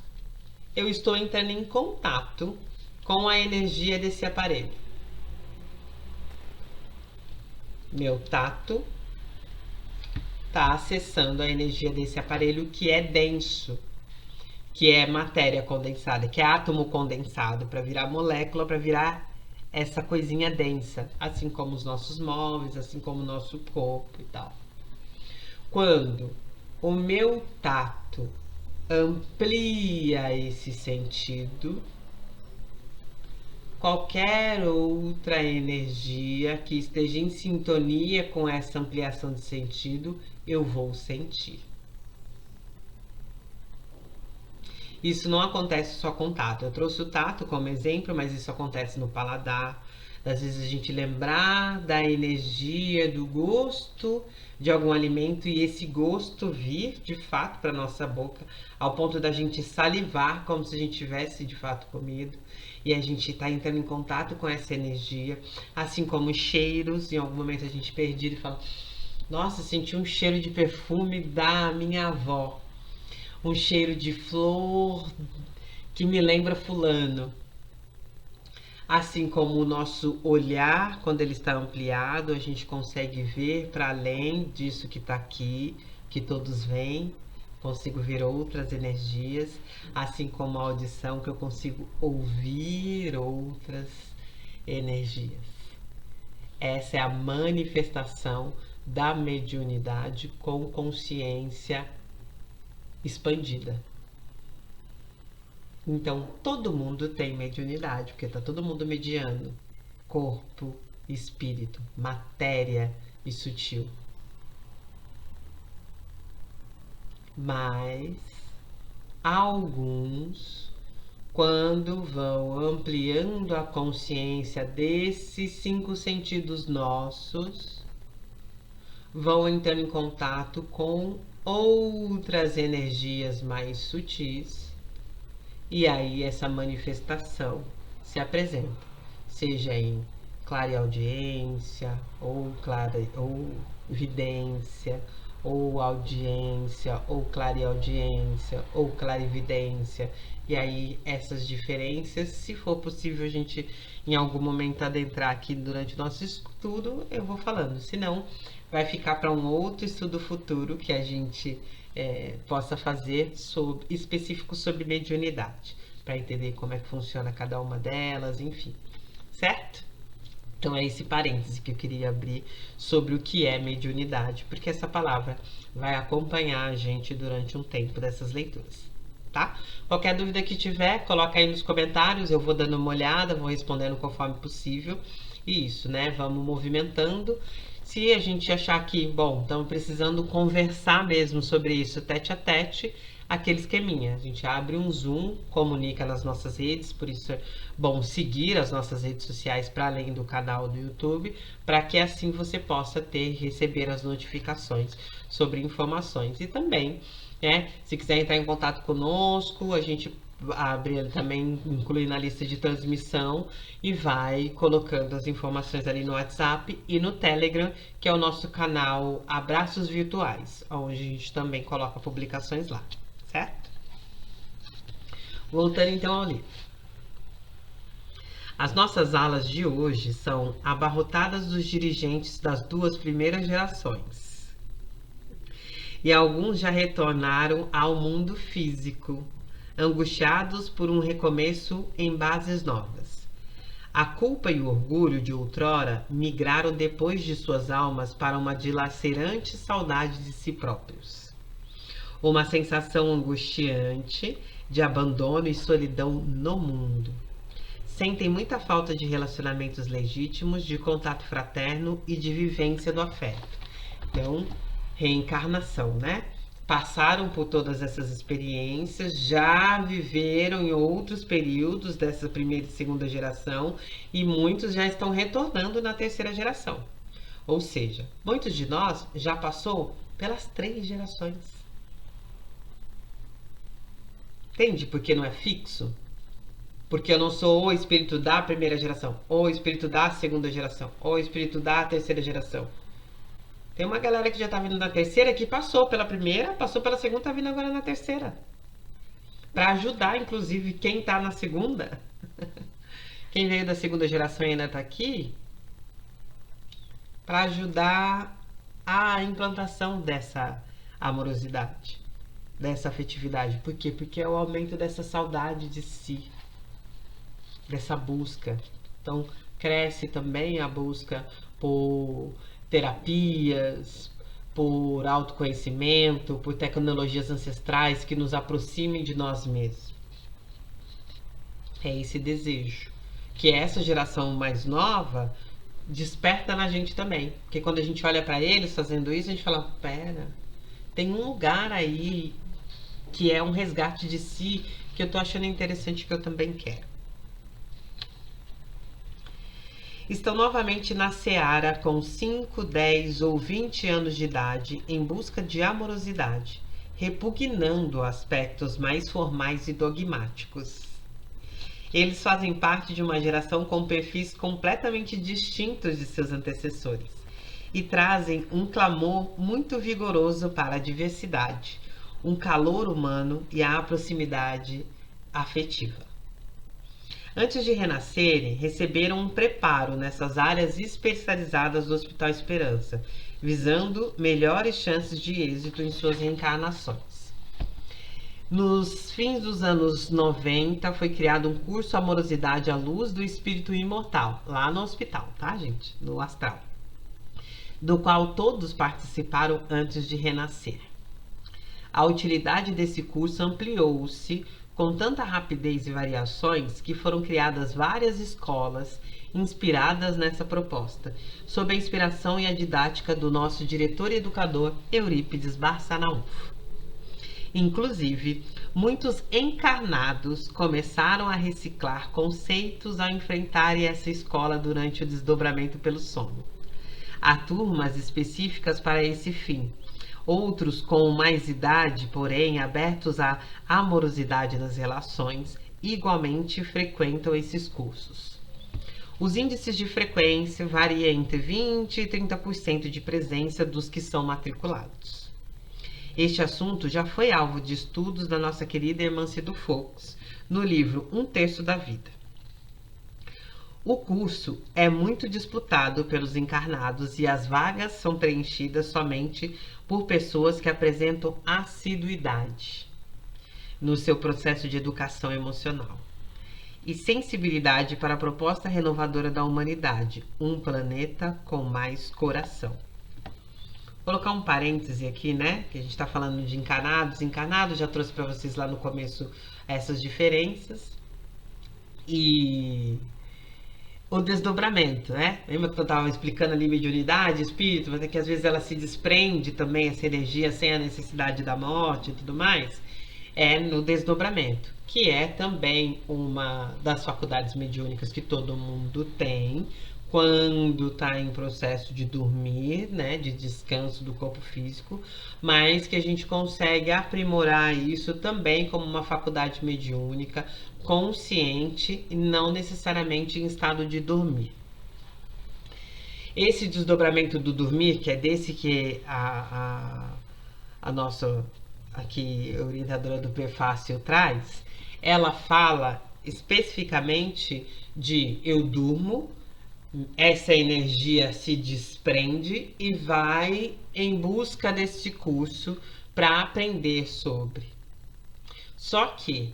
eu estou entrando em contato com a energia desse aparelho. Meu tato está acessando a energia desse aparelho que é denso, que é matéria condensada, que é átomo condensado, para virar molécula, para virar essa coisinha densa, assim como os nossos móveis, assim como o nosso corpo e tal. Quando o meu tato amplia esse sentido, qualquer outra energia que esteja em sintonia com essa ampliação de sentido, eu vou sentir. Isso não acontece só com tato. Eu trouxe o tato como exemplo, mas isso acontece no paladar. Às vezes a gente lembrar da energia, do gosto de algum alimento e esse gosto vir de fato para nossa boca, ao ponto da gente salivar como se a gente tivesse de fato comido. E a gente está entrando em contato com essa energia, assim como os cheiros. Em algum momento a gente perdido e fala: nossa, senti um cheiro de perfume da minha avó, um cheiro de flor que me lembra fulano. Assim como o nosso olhar, quando ele está ampliado, a gente consegue ver para além disso que está aqui, que todos veem, consigo ver outras energias, assim como a audição, que eu consigo ouvir outras energias. Essa é a manifestação da mediunidade com consciência expandida. Então, todo mundo tem mediunidade, porque está todo mundo mediando. Corpo, espírito, matéria e sutil. Mas alguns, quando vão ampliando a consciência desses 5 sentidos nossos, vão entrando em contato com outras energias mais sutis. E aí essa manifestação se apresenta, seja em clareaudiência, ou vidência, ou audiência, ou clareaudiência, ou clarividência. E aí essas diferenças, se for possível a gente em algum momento adentrar aqui durante o nosso estudo, eu vou falando. Senão vai ficar para um outro estudo futuro que a gente possa fazer específico sobre mediunidade, para entender como é que funciona cada uma delas, enfim, certo? Então é esse parêntese que eu queria abrir sobre o que é mediunidade, porque essa palavra vai acompanhar a gente durante um tempo dessas leituras, tá? Qualquer dúvida que tiver, coloca aí nos comentários, eu vou dando uma olhada, vou respondendo conforme possível. E isso, né? Vamos movimentando. Se a gente achar que, bom, estamos precisando conversar mesmo sobre isso tete a tete, aquele esqueminha. A gente abre um Zoom, comunica nas nossas redes, por isso é bom seguir as nossas redes sociais para além do canal do YouTube, para que assim você possa receber as notificações sobre informações. E também, se quiser entrar em contato conosco, a gente abre também, inclui na lista de transmissão e vai colocando as informações ali no WhatsApp e no Telegram, que é o nosso canal Abraços Virtuais, onde a gente também coloca publicações lá, certo? Voltando então ao livro. As nossas alas de hoje são abarrotadas dos dirigentes das 2 primeiras gerações. E alguns já retornaram ao mundo físico, angustiados por um recomeço em bases novas. A culpa e o orgulho de outrora migraram depois de suas almas para uma dilacerante saudade de si próprios. Uma sensação angustiante de abandono e solidão no mundo. Sentem muita falta de relacionamentos legítimos, de contato fraterno e de vivência do afeto. Então, reencarnação, né? Passaram por todas essas experiências, já viveram em outros períodos dessa primeira e segunda geração e muitos já estão retornando na terceira geração. Ou seja, muitos de nós já passou pelas 3 gerações. Entende por que não é fixo? Porque eu não sou o espírito da primeira geração, ou o espírito da segunda geração, ou o espírito da terceira geração. Tem uma galera que já tá vindo na terceira, que passou pela primeira, passou pela segunda, tá vindo agora na terceira. Para ajudar, inclusive, quem tá na segunda. Quem veio da segunda geração e ainda tá aqui, para ajudar a implantação dessa amorosidade, dessa afetividade. Por quê? Porque é o aumento dessa saudade de si, dessa busca. Então, cresce também a busca por terapias, por autoconhecimento, por tecnologias ancestrais que nos aproximem de nós mesmos. É esse desejo que essa geração mais nova desperta na gente também. Porque quando a gente olha para eles fazendo isso, a gente fala, pera, tem um lugar aí que é um resgate de si que eu tô achando interessante, que eu também quero. Estão novamente na seara com 5, 10 ou 20 anos de idade em busca de amorosidade, repugnando aspectos mais formais e dogmáticos. Eles fazem parte de uma geração com perfis completamente distintos de seus antecessores e trazem um clamor muito vigoroso para a diversidade, um calor humano e a proximidade afetiva. Antes de renascerem, receberam um preparo nessas áreas especializadas do Hospital Esperança, visando melhores chances de êxito em suas reencarnações. Nos fins dos anos 90, foi criado um curso Amorosidade à Luz do Espírito Imortal, lá no hospital, tá, gente? No astral, do qual todos participaram antes de renascer. A utilidade desse curso ampliou-se com tanta rapidez e variações que foram criadas várias escolas inspiradas nessa proposta, sob a inspiração e a didática do nosso diretor e educador Eurípides Barçanufo. Inclusive, muitos encarnados começaram a reciclar conceitos ao enfrentarem essa escola durante o desdobramento pelo sono. Há turmas específicas para esse fim. Outros com mais idade, porém, abertos à amorosidade nas relações, igualmente frequentam esses cursos. Os índices de frequência variam entre 20% e 30% de presença dos que são matriculados. Este assunto já foi alvo de estudos da nossa querida irmã Cido Focos, no livro Um Terço da Vida. O curso é muito disputado pelos encarnados e as vagas são preenchidas somente por pessoas que apresentam assiduidade no seu processo de educação emocional e sensibilidade para a proposta renovadora da humanidade, um planeta com mais coração. Vou colocar um parêntese aqui, né? Que a gente está falando de encarnados. Encarnados, já trouxe para vocês lá no começo essas diferenças. E o desdobramento, né? Lembra que eu estava explicando ali mediunidade, espírito, mas é que às vezes ela se desprende também, essa energia, sem a necessidade da morte e tudo mais. É no desdobramento, que é também uma das faculdades mediúnicas que todo mundo tem quando está em processo de dormir, né, de descanso do corpo físico, mas que a gente consegue aprimorar isso também como uma faculdade mediúnica consciente e não necessariamente em estado de dormir. Esse desdobramento do dormir, que é desse que a nossa aqui orientadora do prefácio traz, ela fala especificamente de eu durmo, essa energia se desprende e vai em busca desse curso para aprender sobre. Só que,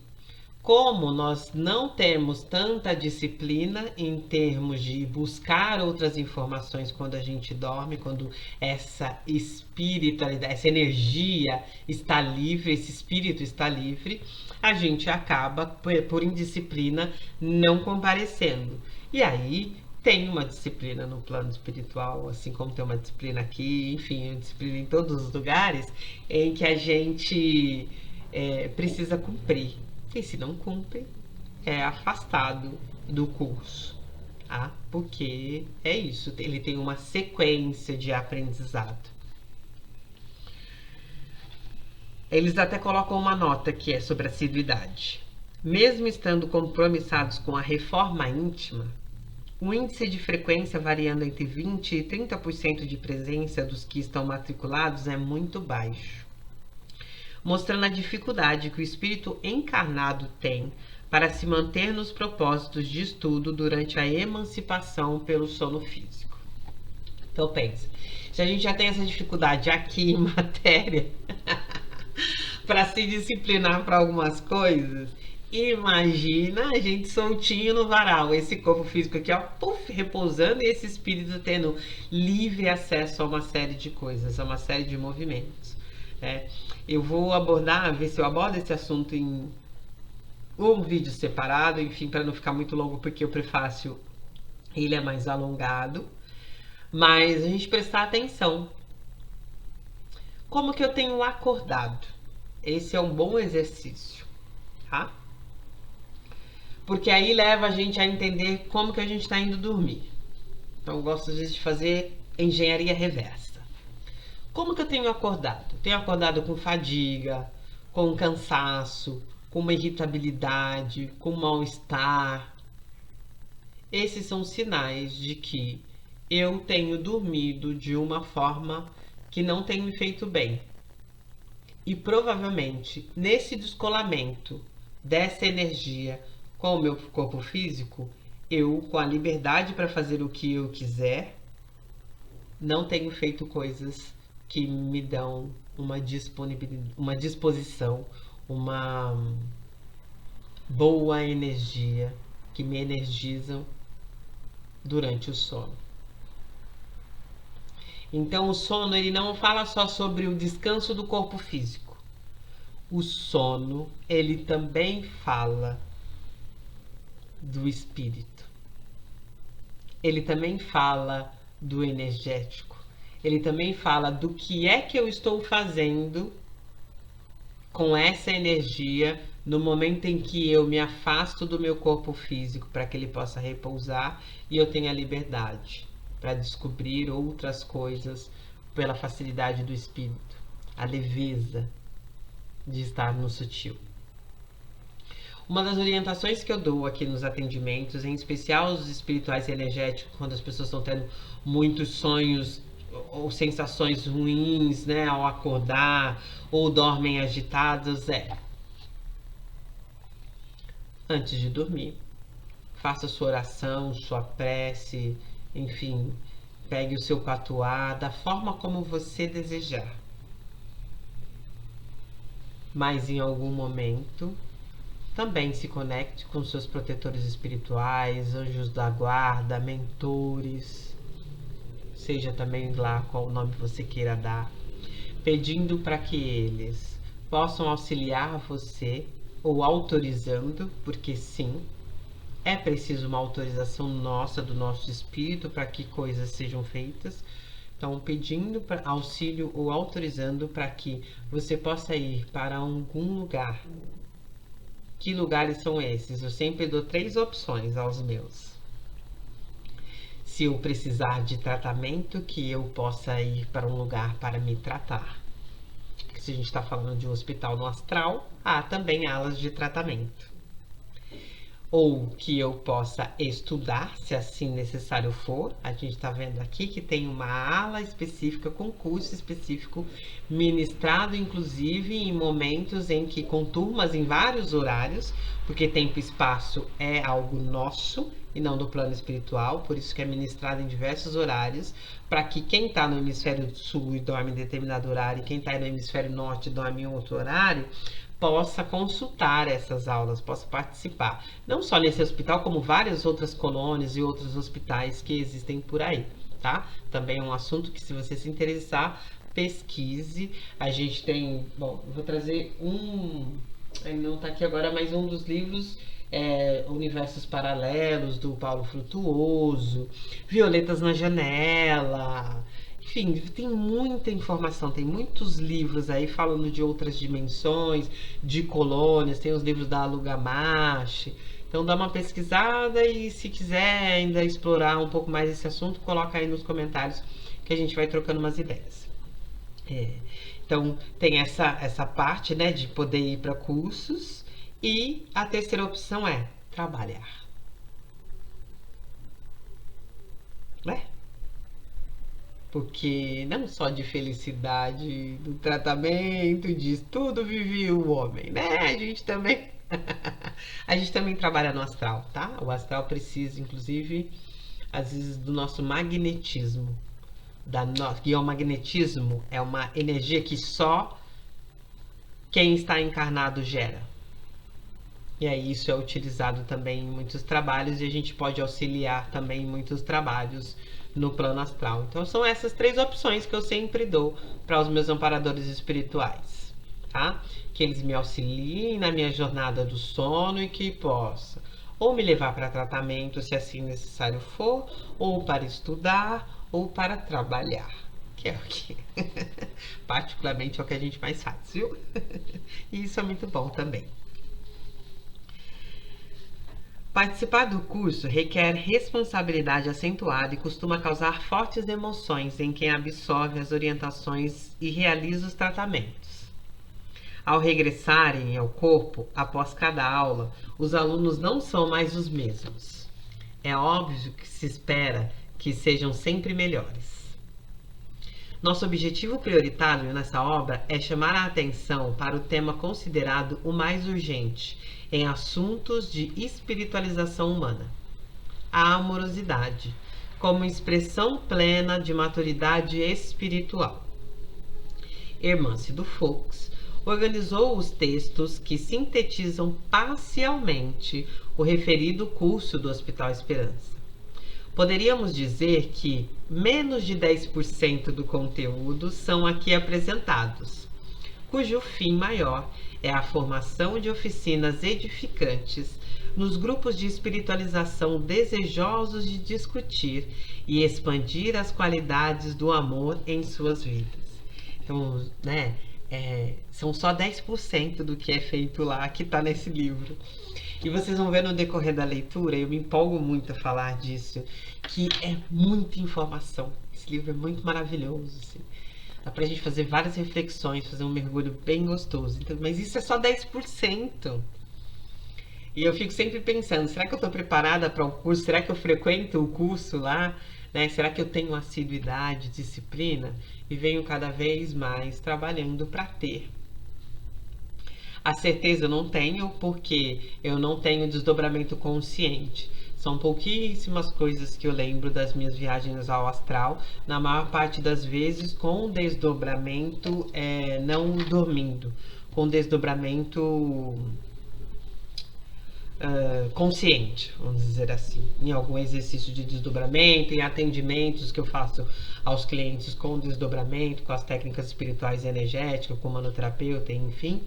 como nós não temos tanta disciplina em termos de buscar outras informações quando a gente dorme, quando essa espiritualidade, essa energia está livre, esse espírito está livre, a gente acaba, por indisciplina, não comparecendo. E aí tem uma disciplina no plano espiritual, assim como tem uma disciplina aqui, enfim, uma disciplina em todos os lugares, em que a gente precisa cumprir. E se não cumpre, é afastado do curso, tá? Porque é isso, ele tem uma sequência de aprendizado. Eles até colocam uma nota que é sobre assiduidade. Mesmo estando compromissados com a reforma íntima, o índice de frequência variando entre 20% e 30% de presença dos que estão matriculados é muito baixo, mostrando a dificuldade que o espírito encarnado tem para se manter nos propósitos de estudo durante a emancipação pelo sono físico. Então pensa, se a gente já tem essa dificuldade aqui em matéria para se disciplinar para algumas coisas, imagina a gente soltinho no varal, esse corpo físico aqui, ó, puff, repousando, e esse espírito tendo livre acesso a uma série de coisas, a uma série de movimentos. Eu vou abordar, ver se eu abordo esse assunto em um vídeo separado, enfim, para não ficar muito longo, porque o prefácio ele é mais alongado, mas a gente prestar atenção. Como que eu tenho acordado? Esse é um bom exercício, tá? Porque aí leva a gente a entender como que a gente está indo dormir. Então eu gosto às vezes de fazer engenharia reversa. Como que eu tenho acordado? Tenho acordado com fadiga, com cansaço, com uma irritabilidade, com mal-estar. Esses são sinais de que eu tenho dormido de uma forma que não tem me feito bem. E provavelmente, nesse descolamento dessa energia com o meu corpo físico, eu, com a liberdade para fazer o que eu quiser, não tenho feito coisas que me dão uma disponibilidade, uma disposição, uma boa energia, que me energizam durante o sono. Então o sono, ele não fala só sobre o descanso do corpo físico. O sono, ele também fala do espírito. Ele também fala do energético. Ele também fala do que é que eu estou fazendo com essa energia no momento em que eu me afasto do meu corpo físico para que ele possa repousar e eu tenha liberdade para descobrir outras coisas pela facilidade do espírito, a leveza de estar no sutil. Uma das orientações que eu dou aqui nos atendimentos, em especial os espirituais e energéticos, quando as pessoas estão tendo muitos sonhos ou sensações ruins, né, ao acordar, ou dormem agitados, antes de dormir, faça sua oração, sua prece, enfim, pegue o seu patuá da forma como você desejar. Mas em algum momento também se conecte com seus protetores espirituais, anjos da guarda, mentores, seja também lá qual nome você queira dar, pedindo para que eles possam auxiliar você ou autorizando, porque sim, é preciso uma autorização nossa, do nosso espírito, para que coisas sejam feitas. Então, pedindo auxílio ou autorizando para que você possa ir para algum lugar. Que lugares são esses? Eu sempre dou 3 opções aos meus. Se eu precisar de tratamento, que eu possa ir para um lugar para me tratar. Se a gente está falando de um hospital no astral, há também alas de tratamento. Ou que eu possa estudar, se assim necessário for. A gente está vendo aqui que tem uma ala específica, com curso específico, ministrado inclusive em momentos em que, com turmas em vários horários, porque tempo e espaço é algo nosso e não do plano espiritual, por isso que é ministrado em diversos horários, para que quem está no hemisfério sul e dorme em determinado horário, e quem está no hemisfério norte e dorme em outro horário, possa consultar essas aulas, possa participar. Não só nesse hospital, como várias outras colônias e outros hospitais que existem por aí, tá? Também é um assunto que, se você se interessar, pesquise. A gente tem... Bom, eu vou trazer ele não tá aqui agora, mas um dos livros Universos Paralelos, do Paulo Frutuoso, Violetas na Janela... Enfim, tem muita informação, tem muitos livros aí falando de outras dimensões, de colônias, tem os livros da Alugamashi. Então dá uma pesquisada e, se quiser ainda explorar um pouco mais esse assunto, coloca aí nos comentários que a gente vai trocando umas ideias. Então tem essa parte, né, de poder ir para cursos, e a terceira opção é trabalhar. Né? Porque não só de felicidade, do tratamento, de tudo vive o homem, né? A gente também trabalha no astral, tá? O astral precisa, inclusive, às vezes, do nosso magnetismo. E o magnetismo é uma energia que só quem está encarnado gera. E aí isso é utilizado também em muitos trabalhos, e a gente pode auxiliar também em muitos trabalhos no plano astral. Então são essas 3 opções que eu sempre dou para os meus amparadores espirituais, tá? Que eles me auxiliem na minha jornada do sono e que possa ou me levar para tratamento, se assim necessário for, ou para estudar, ou para trabalhar, que é o que particularmente é o que a gente mais faz, viu? E isso é muito bom também. Participar do curso requer responsabilidade acentuada e costuma causar fortes emoções em quem absorve as orientações e realiza os tratamentos. Ao regressarem ao corpo, após cada aula, os alunos não são mais os mesmos. É óbvio que se espera que sejam sempre melhores. Nosso objetivo prioritário nessa obra é chamar a atenção para o tema considerado o mais urgente em assuntos de espiritualização humana: a amorosidade, como expressão plena de maturidade espiritual. Hermâncio Fox organizou os textos que sintetizam parcialmente o referido curso do Hospital Esperança. Poderíamos dizer que menos de 10% do conteúdo são aqui apresentados, cujo fim maior é a formação de oficinas edificantes nos grupos de espiritualização desejosos de discutir e expandir as qualidades do amor em suas vidas. Então, são só 10% do que é feito lá que está nesse livro. E vocês vão ver no decorrer da leitura, eu me empolgo muito a falar disso, que é muita informação. Esse livro é muito maravilhoso, assim. Dá pra gente fazer várias reflexões, fazer um mergulho bem gostoso. Então, mas isso é só 10%. E eu fico sempre pensando, será que eu estou preparada para o curso? Será que eu frequento o curso lá? Será que eu tenho assiduidade, disciplina? E venho cada vez mais trabalhando para ter. A certeza eu não tenho, porque eu não tenho desdobramento consciente. São pouquíssimas coisas que eu lembro das minhas viagens ao astral, na maior parte das vezes com desdobramento não dormindo, com desdobramento consciente, vamos dizer assim, em algum exercício de desdobramento, em atendimentos que eu faço aos clientes com desdobramento, com as técnicas espirituais e energéticas, com manoterapeuta, enfim.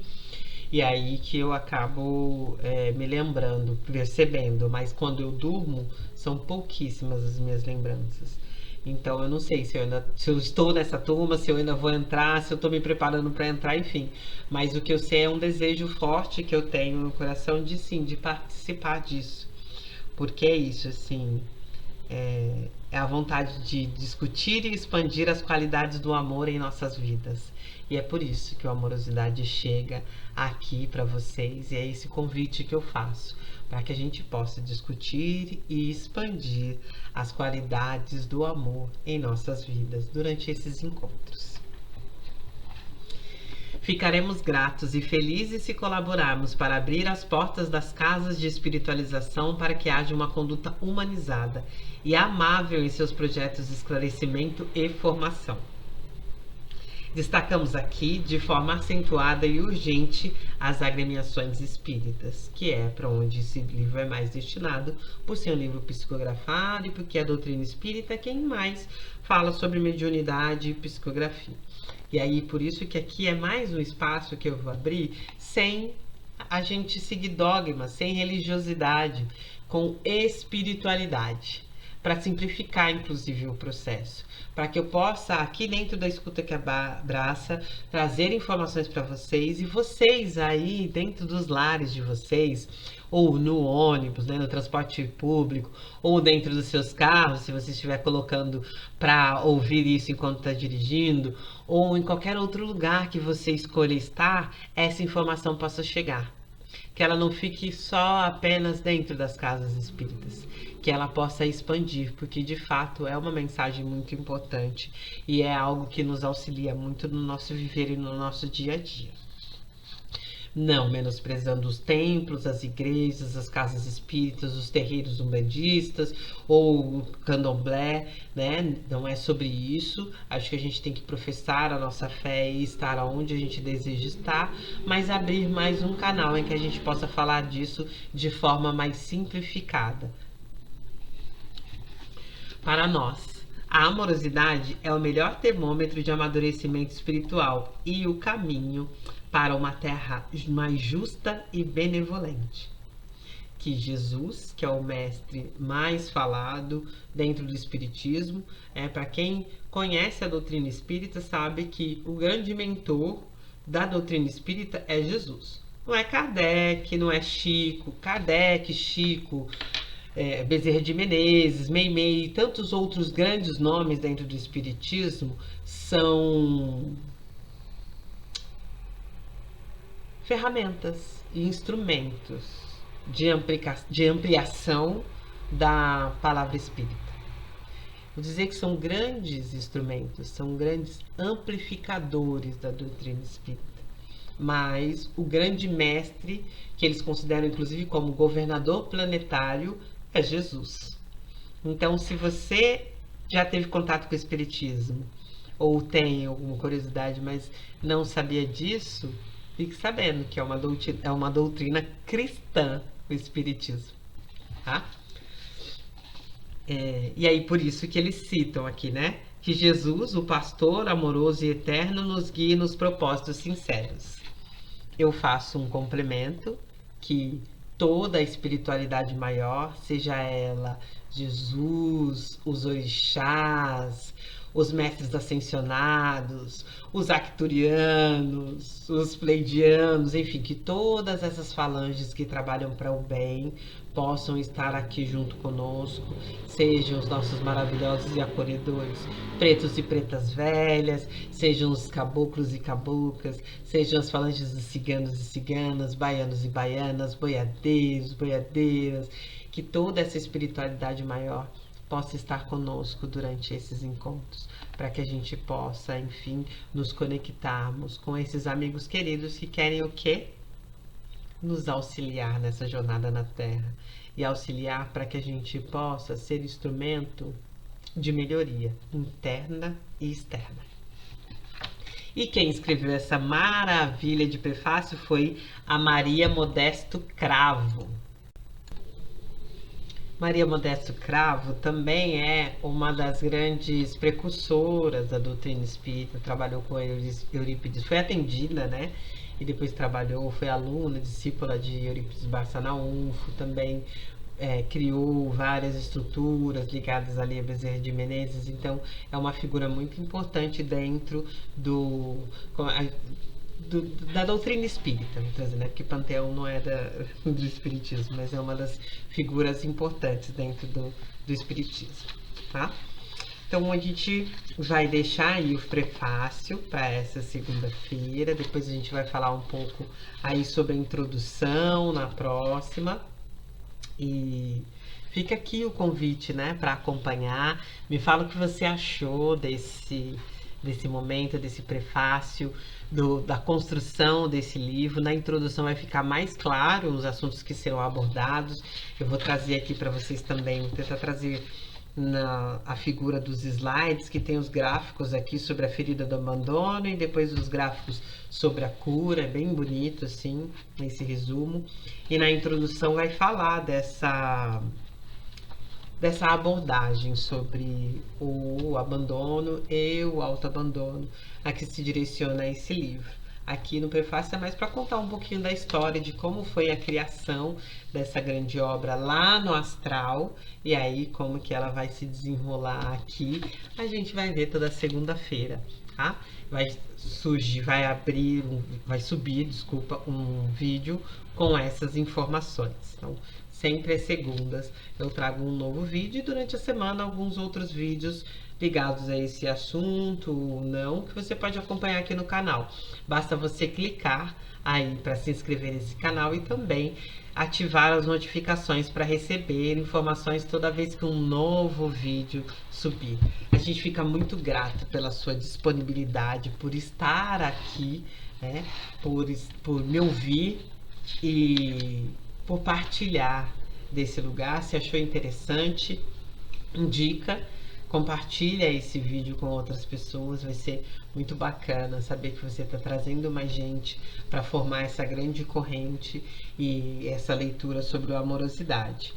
E aí que eu acabo me lembrando, percebendo, mas quando eu durmo, são pouquíssimas as minhas lembranças. Então eu não sei se eu estou nessa turma, se eu ainda vou entrar, se eu estou me preparando para entrar, enfim. Mas o que eu sei é um desejo forte que eu tenho no coração de sim, de participar disso. Porque é isso, assim, é a vontade de discutir e expandir as qualidades do amor em nossas vidas. E é por isso que o Amorosidade chega aqui para vocês, e é esse convite que eu faço, para que a gente possa discutir e expandir as qualidades do amor em nossas vidas durante esses encontros. Ficaremos gratos e felizes se colaborarmos para abrir as portas das casas de espiritualização para que haja uma conduta humanizada e amável em seus projetos de esclarecimento e formação. Destacamos aqui, de forma acentuada e urgente, as agremiações espíritas, que é para onde esse livro é mais destinado, por ser um livro psicografado e porque a doutrina espírita é quem mais fala sobre mediunidade e psicografia. E aí, por isso que aqui é mais um espaço que eu vou abrir sem a gente seguir dogmas, sem religiosidade, com espiritualidade, para simplificar, inclusive, o processo. Para que eu possa, aqui dentro da Escuta que Abraça, trazer informações para vocês, e vocês aí, dentro dos lares de vocês, ou no ônibus, no transporte público, ou dentro dos seus carros, se você estiver colocando para ouvir isso enquanto está dirigindo, ou em qualquer outro lugar que você escolha estar, essa informação possa chegar. Que ela não fique só apenas dentro das casas espíritas, que ela possa expandir, porque de fato é uma mensagem muito importante e é algo que nos auxilia muito no nosso viver e no nosso dia a dia. Não menosprezando os templos, as igrejas, as casas espíritas, os terreiros umbandistas ou o candomblé, né? Não é sobre isso. Acho que a gente tem que professar a nossa fé e estar onde a gente deseja estar, mas abrir mais um canal em que a gente possa falar disso de forma mais simplificada. Para nós, a amorosidade é o melhor termômetro de amadurecimento espiritual e o caminho para uma terra mais justa e benevolente. Que Jesus, que é o mestre mais falado dentro do espiritismo, para quem conhece a doutrina espírita, sabe que o grande mentor da doutrina espírita é Jesus. Não é Kardec, não é Chico. Kardec, Chico, Bezerra de Menezes, Meimei e tantos outros grandes nomes dentro do espiritismo são ferramentas e instrumentos de ampliação da palavra espírita. Vou dizer que são grandes instrumentos, são grandes amplificadores da doutrina espírita. Mas o grande mestre, que eles consideram inclusive como governador planetário, é Jesus. Então, se você já teve contato com o Espiritismo, ou tem alguma curiosidade, mas não sabia disso, fique sabendo que é uma doutrina cristã, o Espiritismo. Tá? E aí, por isso que eles citam aqui, né? Que Jesus, o pastor amoroso e eterno, nos guia nos propósitos sinceros. Eu faço um complemento que toda a espiritualidade maior, seja ela Jesus, os orixás, os mestres ascensionados, os arcturianos, os pleidianos, enfim, que todas essas falanges que trabalham para o bem possam estar aqui junto conosco, sejam os nossos maravilhosos e acolhedores, pretos e pretas velhas, sejam os caboclos e caboclas, sejam as falanges dos ciganos e ciganas, baianos e baianas, boiadeiros, boiadeiras, que toda essa espiritualidade maior possa estar conosco durante esses encontros, para que a gente possa, enfim, nos conectarmos com esses amigos queridos que querem o quê? Nos auxiliar nessa jornada na Terra e auxiliar para que a gente possa ser instrumento de melhoria interna e externa. E quem escreveu essa maravilha de prefácio foi a Maria Modesto Cravo. Maria Modesto Cravo também é uma das grandes precursoras da doutrina espírita, trabalhou com Eurípides, foi atendida, né? E depois trabalhou, foi aluna, discípula de Eurípides Barça na UNFO, também criou várias estruturas ligadas ali a Bezerra de Menezes, então é uma figura muito importante dentro da doutrina espírita, né? Porque Panteão não é do espiritismo, mas é uma das figuras importantes dentro do espiritismo, tá? Então a gente vai deixar aí o prefácio para essa segunda-feira, depois a gente vai falar um pouco aí sobre a introdução na próxima. E fica aqui o convite, né, para acompanhar. Me fala o que você achou desse momento, desse prefácio, da construção desse livro. Na introdução vai ficar mais claro os assuntos que serão abordados. Eu vou trazer aqui para vocês também, vou tentar trazer a figura dos slides, que tem os gráficos aqui sobre a ferida do abandono e depois os gráficos sobre a cura, é bem bonito assim, esse resumo. E na introdução vai falar dessa abordagem sobre o abandono e o autoabandono a que se direciona esse livro. Aqui no prefácio é mais para contar um pouquinho da história de como foi a criação dessa grande obra lá no astral e aí como que ela vai se desenrolar aqui. A gente vai ver toda segunda-feira, tá? Vai subir, um vídeo com essas informações. Então, sempre às segundas eu trago um novo vídeo e durante a semana alguns outros vídeos ligados a esse assunto ou não, que você pode acompanhar aqui no canal. Basta você clicar aí para se inscrever nesse canal e também ativar as notificações para receber informações toda vez que um novo vídeo subir. A gente fica muito grato pela sua disponibilidade, por estar aqui, né? Por me ouvir e por partilhar desse lugar. Se achou interessante, indica, compartilha esse vídeo com outras pessoas, vai ser muito bacana saber que você está trazendo mais gente para formar essa grande corrente e essa leitura sobre a amorosidade.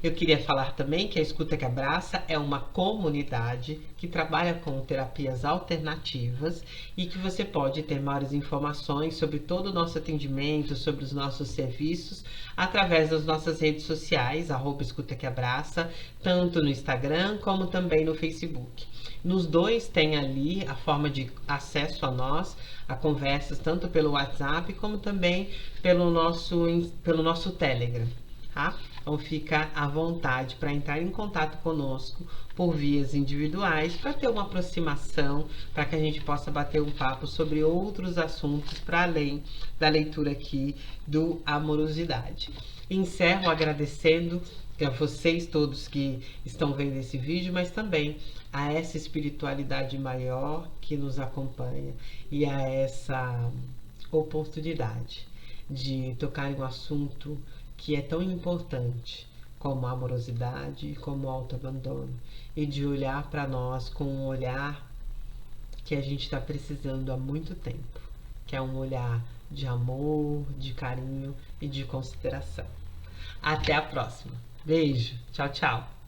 Eu queria falar também que a Escuta que Abraça é uma comunidade que trabalha com terapias alternativas e que você pode ter maiores informações sobre todo o nosso atendimento, sobre os nossos serviços, através das nossas redes sociais, @escutaqueabraça, tanto no Instagram como também no Facebook. Nos dois tem ali a forma de acesso a nós, a conversas tanto pelo WhatsApp como também pelo nosso Telegram. tá? Então fica à vontade para entrar em contato conosco por vias individuais, para ter uma aproximação, para que a gente possa bater um papo sobre outros assuntos para além da leitura aqui do Amorosidade. Encerro agradecendo a vocês todos que estão vendo esse vídeo, mas também a essa espiritualidade maior que nos acompanha e a essa oportunidade de tocar em um assunto que é tão importante como a amorosidade, como o autoabandono, e de olhar para nós com um olhar que a gente está precisando há muito tempo, que é um olhar de amor, de carinho e de consideração. Até a próxima. Beijo. Tchau, tchau.